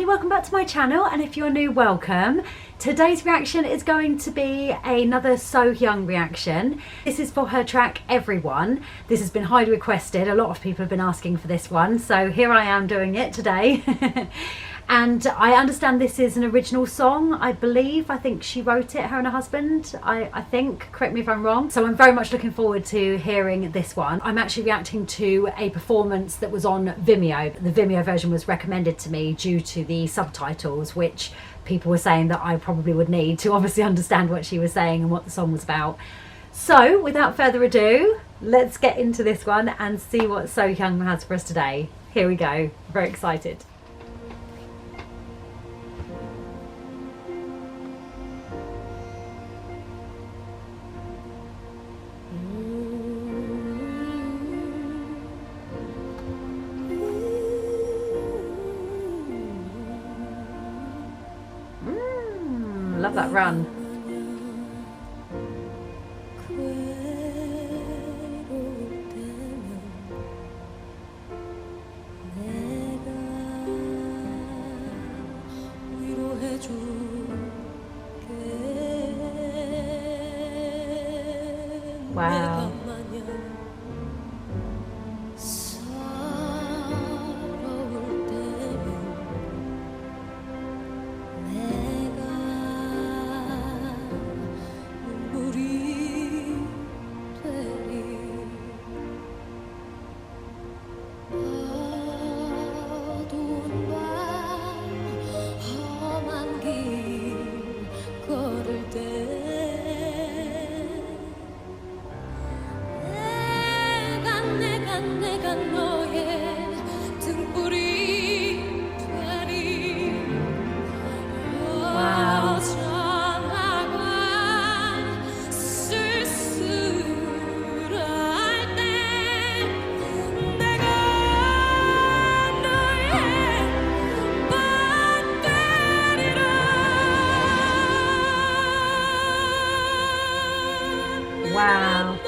welcome back to my channel, and if you're new, welcome. Today's reaction is going to be another SoHyang reaction. This is for her track Everyone. This has been highly requested. A lot of people have been asking for this one, so here I am doing it today. And I understand this is an original song, I believe. I think she wrote it, her and her husband, I think. Correct me if I'm wrong. So I'm very much looking forward to hearing this one. I'm actually reacting to a performance that was on Vimeo. The Vimeo version was recommended to me due to the subtitles, which people were saying that I probably would need to obviously understand what she was saying and what the song was about. So without further ado, let's get into this one and see what SoHyang has for us today. Here we go. Very excited. Love that run. Wow. Wow.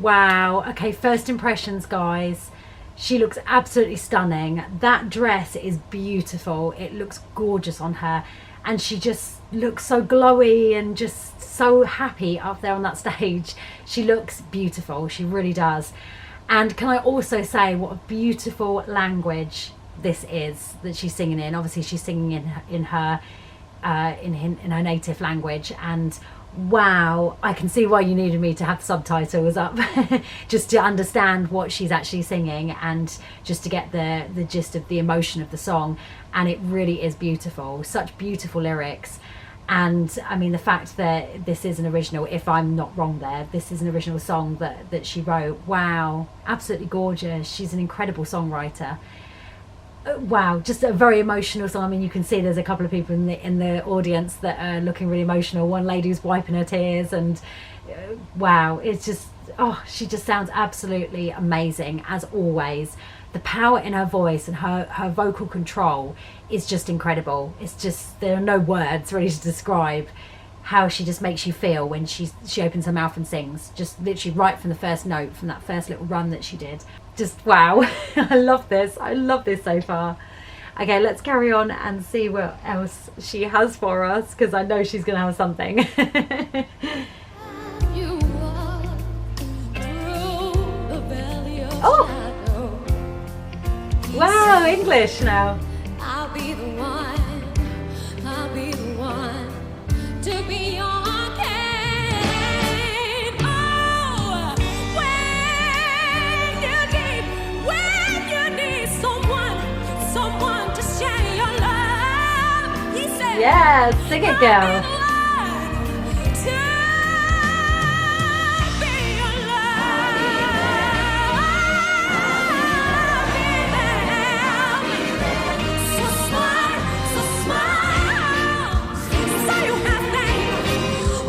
Wow. Okay, first impressions, guys. She looks absolutely stunning. That dress is beautiful. It looks gorgeous on her, and she just looks so glowy and just so happy up there on that stage. She looks beautiful. She really does. And can I also say what a beautiful language this is that she's singing in. Obviously she's singing in her native language, and wow, I can see why you needed me to have the subtitles up just to understand what she's actually singing and just to get the gist of the emotion of the song. And it really is beautiful. Such beautiful lyrics. And I mean, the fact that this is an original, if I'm not wrong there, this is an original song that she wrote. Wow, absolutely gorgeous. She's an incredible songwriter. Wow, just a very emotional song. I mean, you can see there's a couple of people in the audience that are looking really emotional. One lady who's wiping her tears, and wow, it's just, oh, she just sounds absolutely amazing as always. The power in her voice and her vocal control is just incredible. It's just, there are no words really to describe how she just makes you feel when she opens her mouth and sings, just literally right from the first note, from that first little run that she did. Just wow. I love this so far. Okay, let's carry on and see what else she has for us, because I know she's gonna have something. Oh, wow, English now. I'll be the one, I'll be the one to be your king. Oh, when Yeah, sing it, girl.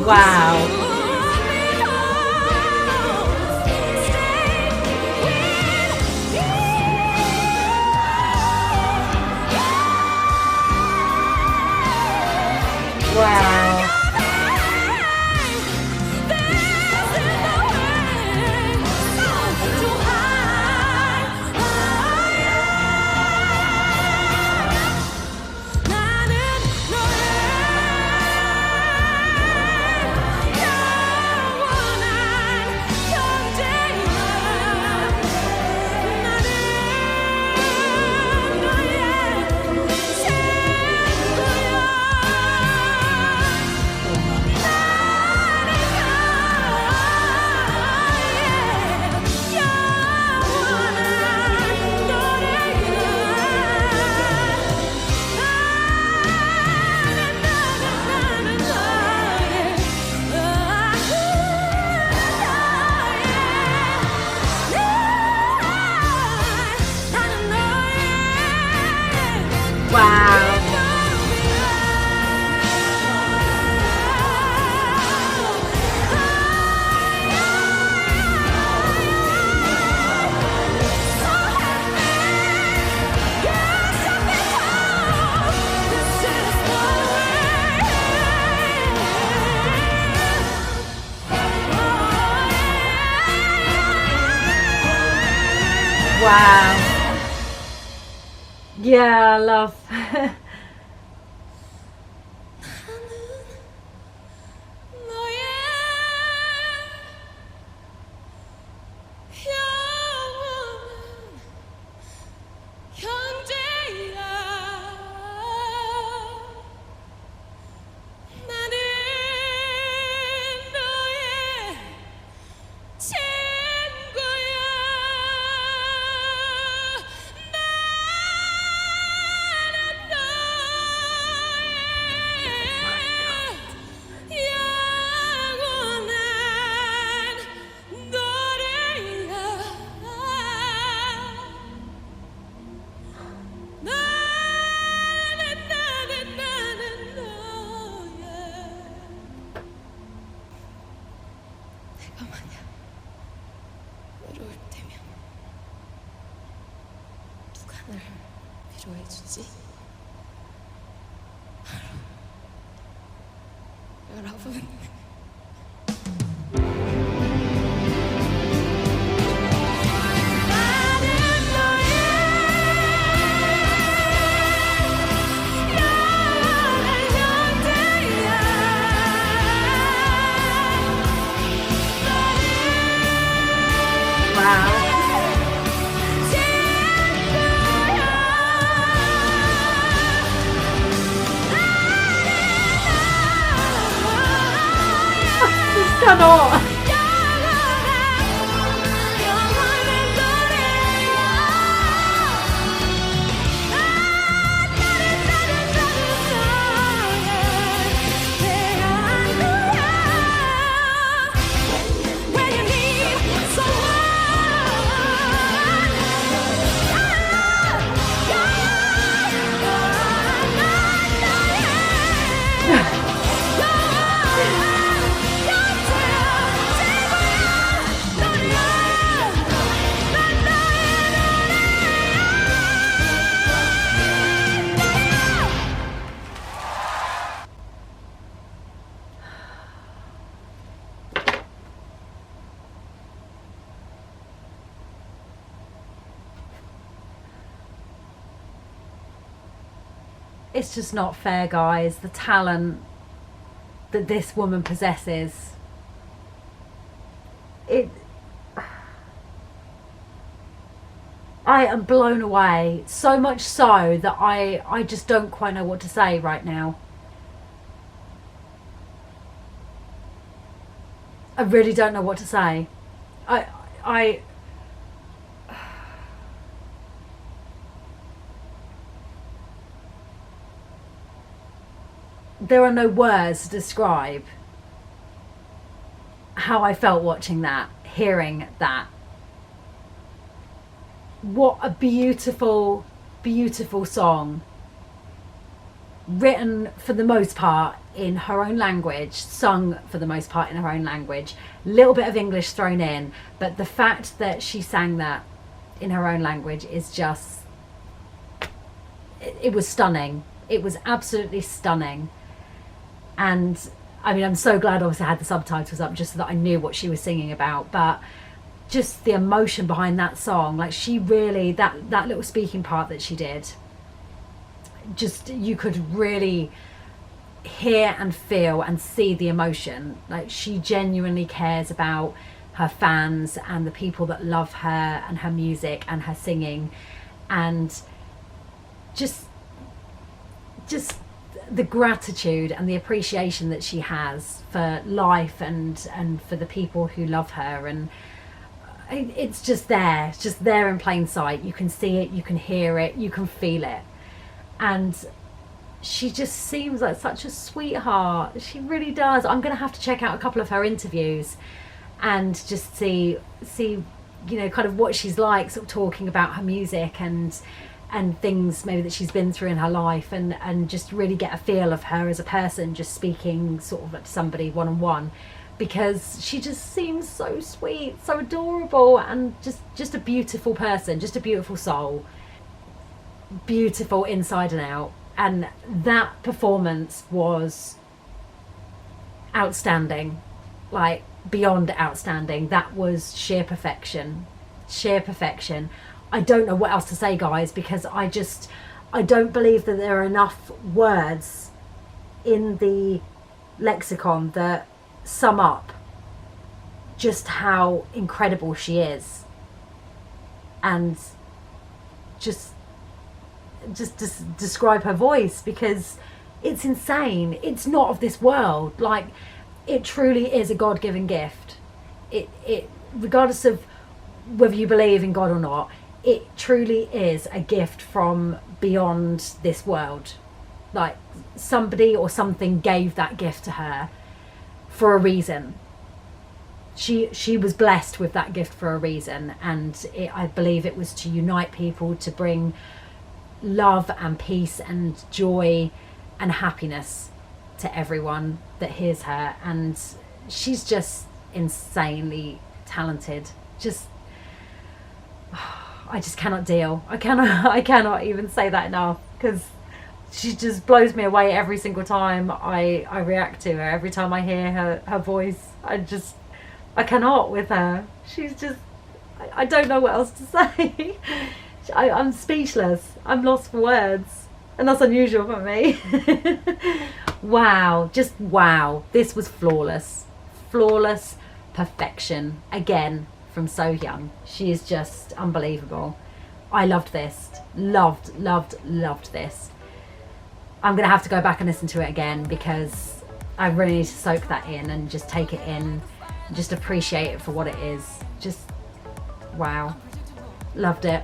Wow. Wow. Wow. Yeah, love. 외로울 때면 누가 날 위로해주지? 여러분. Canon. It's just not fair, guys. The talent that this woman possesses. I am blown away. So much so that I just don't quite know what to say right now. I really don't know what to say. I there are no words to describe how I felt watching that, hearing that. What a beautiful, beautiful song, written for the most part in her own language, sung for the most part in her own language, little bit of English thrown in, but the fact that she sang that in her own language is just, it was stunning. It was absolutely stunning. And I mean, I'm so glad obviously I had the subtitles up just so that I knew what she was singing about, but just the emotion behind that song, like she really, that little speaking part that she did, just, you could really hear and feel and see the emotion. Like she genuinely cares about her fans and the people that love her and her music and her singing, and just the gratitude and the appreciation that she has for life and for the people who love her. And it's just there in plain sight. You can see it, you can hear it, you can feel it. And she just seems like such a sweetheart. She really does. I'm going to have to check out a couple of her interviews and just see, you know, kind of what she's like, sort of talking about her music and things maybe that she's been through in her life, and just really get a feel of her as a person, just speaking sort of to somebody one-on-one, because she just seems so sweet, so adorable, and just a beautiful person, just a beautiful soul, beautiful inside and out. And that performance was outstanding, like beyond outstanding. That was sheer perfection. I don't know what else to say, guys, because I don't believe that there are enough words in the lexicon that sum up just how incredible she is, and just describe her voice, because it's insane. It's not of this world. Like, it truly is a God-given gift. It regardless of whether you believe in God or not, it truly is a gift from beyond this world. Like, somebody or something gave that gift to her for a reason. She was blessed with that gift for a reason, and I believe it was to unite people, to bring love and peace and joy and happiness to everyone that hears her. And she's just insanely talented. I just cannot deal. I cannot even say that enough, because she just blows me away every single time I react to her. Every time I hear her voice, I cannot with her. She's just, I don't know what else to say. I'm speechless. I'm lost for words, and that's unusual for me. Wow, just wow. This was flawless perfection again from SoHyang. She is just unbelievable. I loved this. Loved this. I'm gonna have to go back and listen to it again, because I really need to soak that in and just take it in, and just appreciate it for what it is. Just wow. Loved it.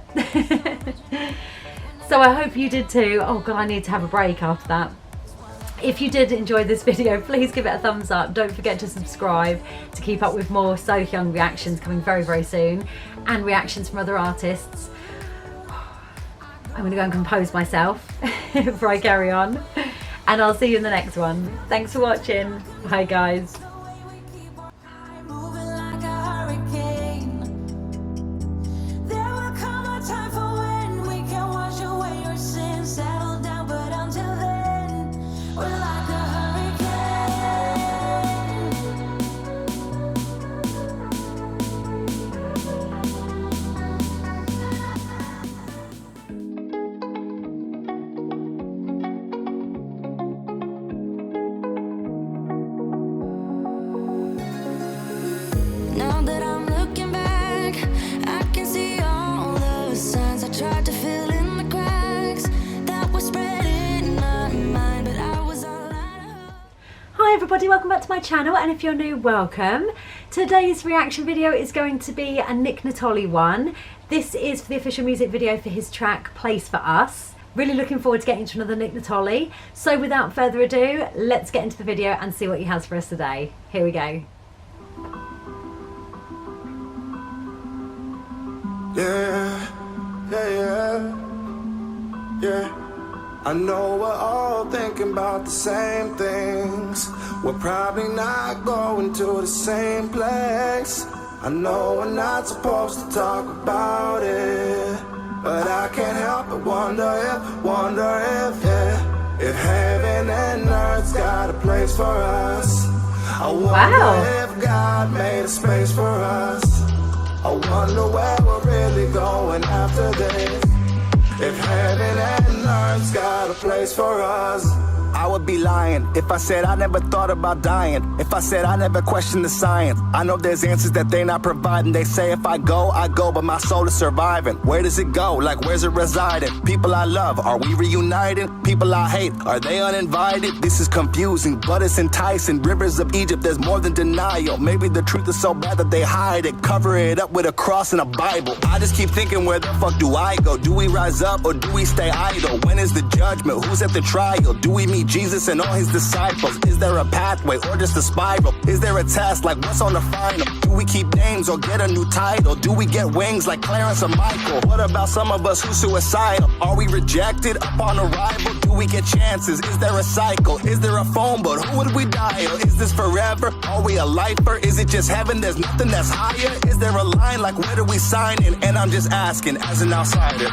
So I hope you did too. Oh god, I need to have a break after that. If you did enjoy this video, please give it a thumbs up. Don't forget to subscribe to keep up with more SoHyang reactions coming very, very soon, and reactions from other artists. I'm going to go and compose myself before I carry on, and I'll see you in the next one. Thanks for watching. Bye guys. Now that I'm looking back, I can see all the signs I tried to fill in the cracks that were spread in my mind, but I was all out of. Hi everybody, welcome back to my channel, and if you're new, welcome. Today's reaction video is going to be a Natalie one. This is for the official music video for his track Place For Us Really looking forward to getting to another Nick Natalie. So without further ado, let's get into the video and see what he has for us today. Here we go. Yeah, I know we're all thinking about the same things. We're probably not going to the same place. I know we're not supposed to talk about it, but I can't help but wonder if heaven and earth's got a place for us. I wonder if God made a space for us. I wonder where we're really going after this. If heaven and earth's got a place for us. I would be lying if I said I never thought about dying. If I said I never questioned the science. I know there's answers that they not providing. They say if I go, but my soul is surviving. Where does it go? Like where's it residing? People I love, are we reunited? People I hate, are they uninvited? This is confusing, but it's enticing. Rivers of Egypt, there's more than denial. Maybe the truth is so bad that they hide it. Cover it up with a cross and a Bible. I just keep thinking, where the fuck do I go? Do we rise up or do we stay idle? When is the judgment? Who's at the trial? Do we meet Jesus and all his disciples? Is there a pathway or just a spiral? Is there a test like what's on the final? Do we keep names or get a new title? Do we get wings like Clarence or Michael? What about some of us who suicidal? Are we rejected upon arrival? Do we get chances? Is there a cycle? Is there a phone book? Who would we dial? Is this forever? Are we a lifer? Is it just heaven? There's nothing that's higher? Is there a line like where do we sign in? And I'm just asking as an outsider.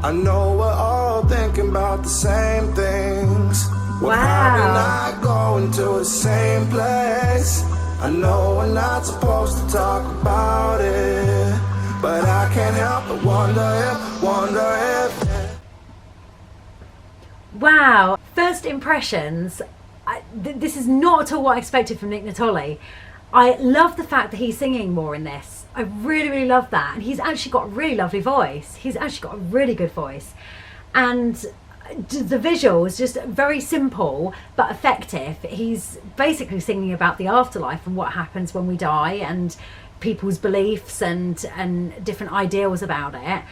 I know we're all thinking about the same things. We're probably not going to the same place. I know we're not supposed to talk about it, but I can't help but wonder if. Wow, first impressions. This is not at all what I expected from Nick Natalie. I love the fact that he's singing more in this. I really, really love that. And he's actually got a really lovely voice. He's actually got a really good voice. And the visuals, just very simple but effective. He's basically singing about the afterlife and what happens when we die and people's beliefs and different ideals about it.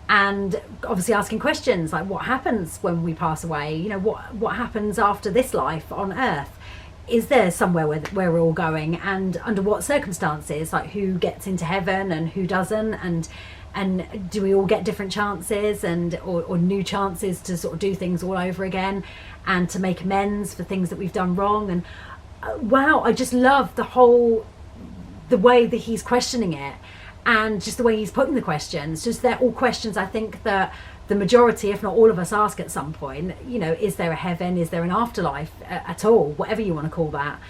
And obviously asking questions like what happens when we pass away? You know, what happens after this life on Earth? Is there somewhere where we're all going, and under what circumstances? Like who gets into heaven and who doesn't, and do we all get different chances or new chances to sort of do things all over again and to make amends for things that we've done wrong? And wow, I just love the way that he's questioning it, and just the way he's putting the questions. Just they're all questions I think that the majority, if not all of us, ask at some point. You know, is there a heaven? Is there an afterlife at all? Whatever you want to call that.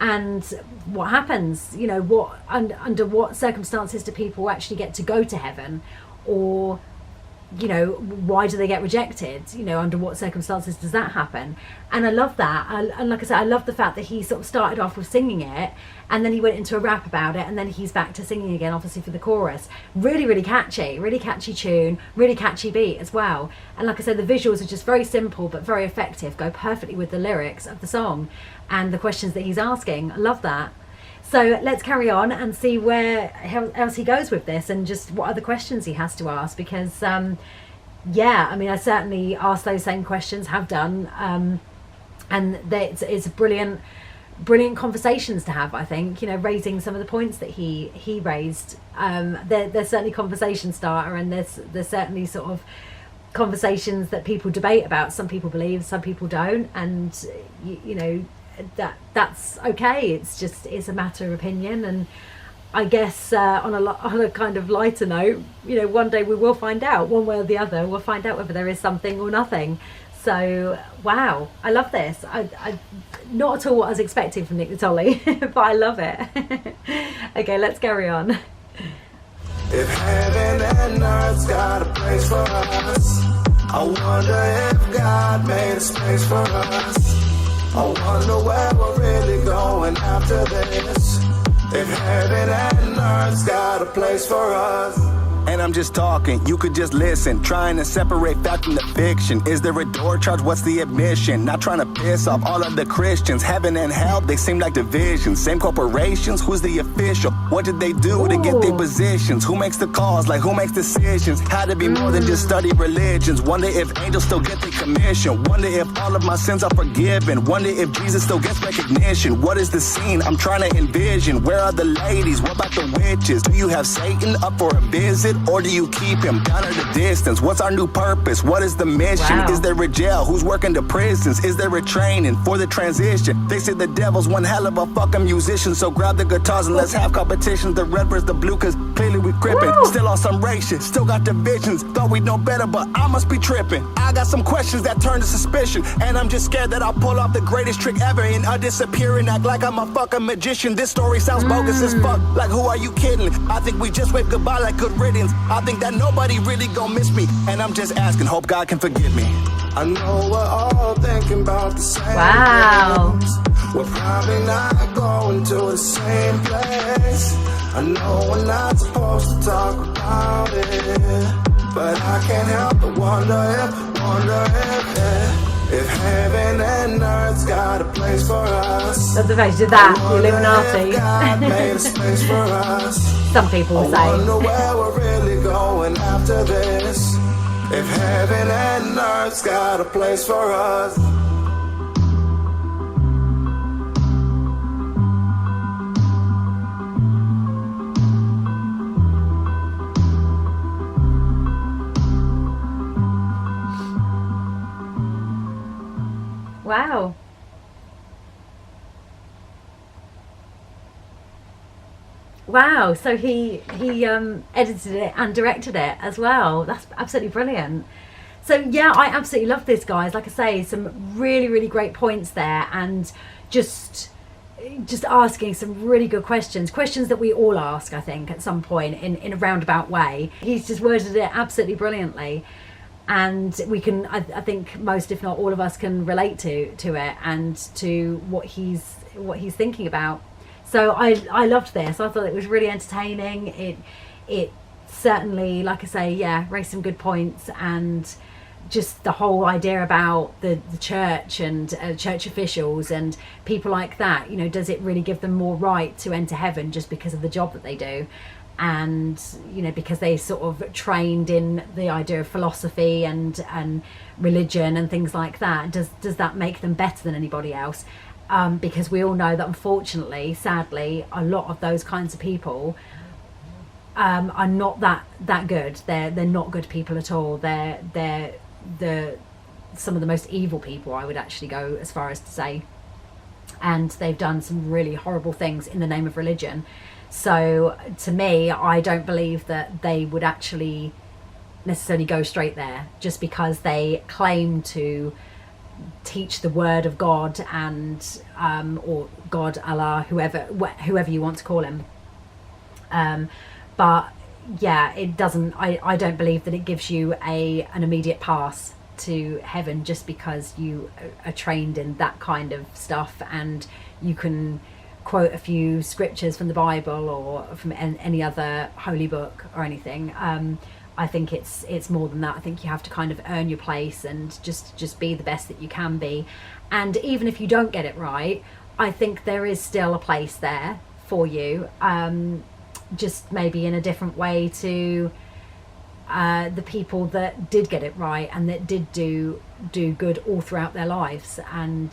And what happens? You know, under what circumstances do people actually get to go to heaven? Or, you know, why do they get rejected? You know, under what circumstances does that happen? And I love that. And like I said, I love the fact that he sort of started off with singing it, and then he went into a rap about it, and then he's back to singing again, obviously for the chorus. Really, really catchy tune, really catchy beat as well. And like I said, the visuals are just very simple but very effective, go perfectly with the lyrics of the song and the questions that he's asking. I love that. So let's carry on and see where else he goes with this, and just what other questions he has to ask, because yeah, I mean, I certainly asked those same questions, have done, and it's brilliant conversations to have, I think. You know, raising some of the points that he raised, there's certainly conversation starter, and there's certainly sort of conversations that people debate about. Some people believe, some people don't, and you know, that's okay. It's a matter of opinion. And I guess on a kind of lighter note, you know, one day we will find out, one way or the other. We'll find out whether there is something or nothing. So wow, I love this. I not at all what I was expecting from Nick Natalie, but I love it. Okay, let's carry on. If heaven and earth's got a place for us, I wonder if God made a space for us. I wonder where we're really going after this. If heaven and earth's got a place for us. And I'm just talking, you could just listen. Trying to separate fact from the fiction. Is there a door charge? What's the admission? Not trying to piss off all of the Christians. Heaven and hell, they seem like divisions. Same corporations, who's the official? What did they do to get their positions? Who makes the calls? Like who makes decisions? Had to be more than just study religions. Wonder if angels still get their commission. Wonder if all of my sins are forgiven. Wonder if Jesus still gets recognition. What is the scene I'm trying to envision? Where are the ladies? What about the witches? Do you have Satan up for a visit? Or do you keep him down at a distance? What's our new purpose? What is the mission? Wow. Is there a jail? Who's working the prisons? Is there a training for the transition? They say the devil's one hell of a fucking musician. So grab the guitars and let's have competitions. The red versus the blue, cause clearly we gripping. Still on some race shit, still got divisions. Thought we'd know better, but I must be tripping. I got some questions that turn to suspicion. And I'm just scared that I'll pull off the greatest trick ever and I'll disappear and act like I'm a fucking magician. This story sounds bogus as fuck. Like who are you kidding? I think we just waved goodbye like good riddance. I think that nobody really gon' miss me. And I'm just asking, hope God can forgive me. I know we're all thinking about the same Wow. things. We're probably not going to the same place. I know we're not supposed to talk about it, but I can't help but wonder if heaven and earth's got a place for us. That's the face of that, the If God made a Illuminati. space for us. Some people will I say. wonder where we're really going after this. If heaven and earth's got a place for us. Wow. Wow, so he edited it and directed it as well. That's absolutely brilliant. So yeah, I absolutely love this, guys. Like I say, some really, really great points there, and just asking some really good questions that we all ask, I think, at some point in a roundabout way. He's just worded it absolutely brilliantly, and we can, I think most, if not all of us, can relate to it and to what he's thinking about. So I loved this. I thought it was really entertaining. It certainly, like I say, yeah, raised some good points, and just the whole idea about the church and church officials and people like that. You know, does it really give them more right to enter heaven just because of the job that they do? And you know, because they sort of trained in the idea of philosophy and religion and things like that, does that make them better than anybody else? Because we all know that, unfortunately, sadly, a lot of those kinds of people are not that good. They're not good people at all. They're some of the most evil people, I would actually go as far as to say. And they've done some really horrible things in the name of religion. So to me, I don't believe that they would actually necessarily go straight there just because they claim to teach the word of God and or God, Allah, whoever you want to call him. But yeah, it doesn't, I don't believe that it gives you an immediate pass to heaven just because you are trained in that kind of stuff and you can quote a few scriptures from the Bible or from any other holy book or anything. I think it's more than that. I think you have to kind of earn your place and just be the best that you can be. And even if you don't get it right, I think there is still a place there for you, just maybe in a different way to the people that did get it right and that did do good all throughout their lives. And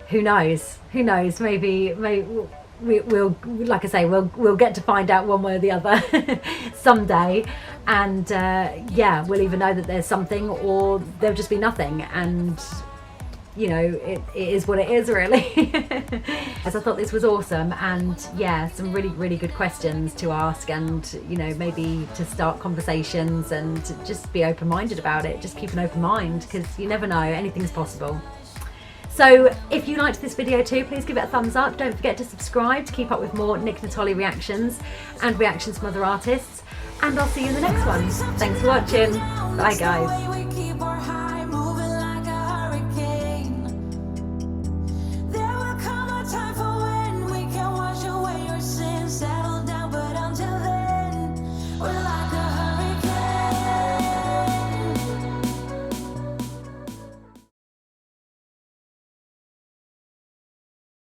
who knows, maybe we'll, like I say, we'll get to find out one way or the other someday. And yeah, we'll either know that there's something or there'll just be nothing. And you know, it is what it is, really. As I thought this was awesome, and yeah, some really, really good questions to ask, and you know, maybe to start conversations and to just be open-minded about it. Just keep an open mind, because you never know, anything's possible. So if you liked this video too, please give it a thumbs up. Don't forget to subscribe to keep up with more Nick Natalie reactions and reactions from other artists. And I'll see you in the next one. Thanks for watching. Bye guys.